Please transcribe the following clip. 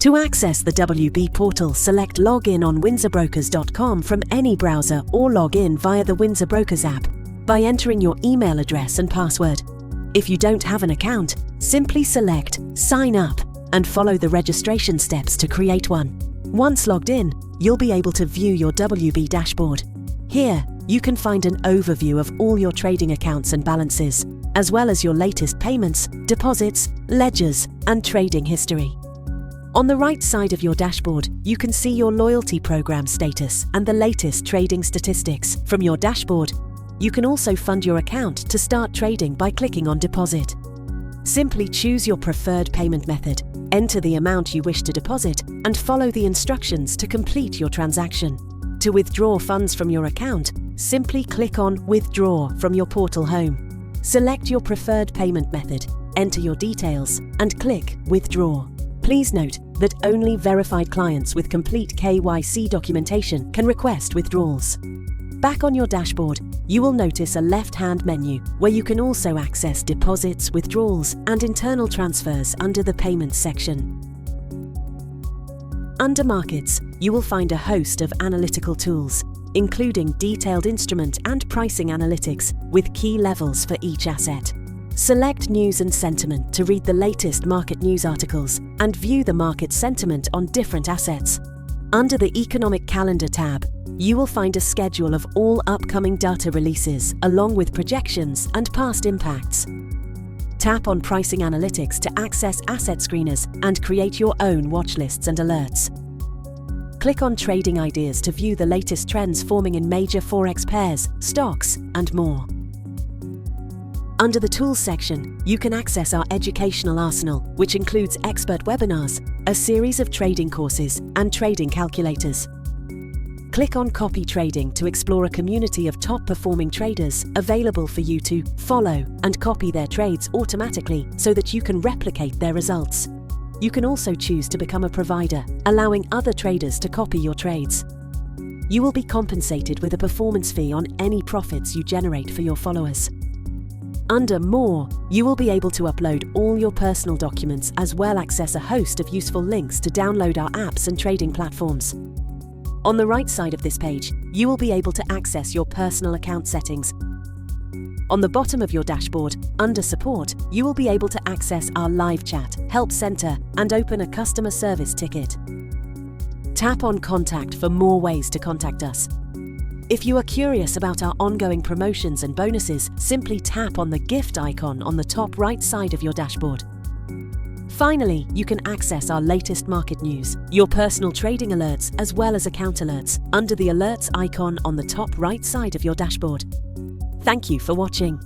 To access the WB portal, select Login on windsorbrokers.com from any browser or log in via the Windsor Brokers app by entering your email address and password. If you don't have an account, simply select Sign Up and follow the registration steps to create one. Once logged in, you'll be able to view your WB dashboard. Here, you can find an overview of all your trading accounts and balances, as well as your latest payments, deposits, ledgers, and trading history. On the right side of your dashboard, you can see your loyalty program status and the latest trading statistics. From your dashboard, you can also fund your account to start trading by clicking on Deposit. Simply choose your preferred payment method, enter the amount you wish to deposit, and follow the instructions to complete your transaction. To withdraw funds from your account, simply click on Withdraw from your portal home. Select your preferred payment method, enter your details, and click Withdraw. Please note that only verified clients with complete KYC documentation can request withdrawals. Back on your dashboard, you will notice a left-hand menu where you can also access deposits, withdrawals, and internal transfers under the Payments section. Under Markets, you will find a host of analytical tools, including detailed instrument and pricing analytics with key levels for each asset. Select News and Sentiment to read the latest market news articles and view the market sentiment on different assets. Under the Economic Calendar tab, you will find a schedule of all upcoming data releases along with projections and past impacts. Tap on Pricing Analytics to access asset screeners and create your own watch lists and alerts. Click on Trading Ideas to view the latest trends forming in major forex pairs, stocks, and more. Under the Tools section, you can access our educational arsenal, which includes expert webinars, a series of trading courses, and trading calculators. Click on Copy Trading to explore a community of top-performing traders available for you to follow and copy their trades automatically so that you can replicate their results. You can also choose to become a provider, allowing other traders to copy your trades. You will be compensated with a performance fee on any profits you generate for your followers. Under More, you will be able to upload all your personal documents as well as access a host of useful links to download our apps and trading platforms. On the right side of this page, you will be able to access your personal account settings. On the bottom of your dashboard, under Support, you will be able to access our live chat, help center, and open a customer service ticket. Tap on Contact for more ways to contact us. If you are curious about our ongoing promotions and bonuses, simply tap on the gift icon on the top right side of your dashboard. Finally, you can access our latest market news, your personal trading alerts, as well as account alerts, under the Alerts icon on the top right side of your dashboard. Thank you for watching.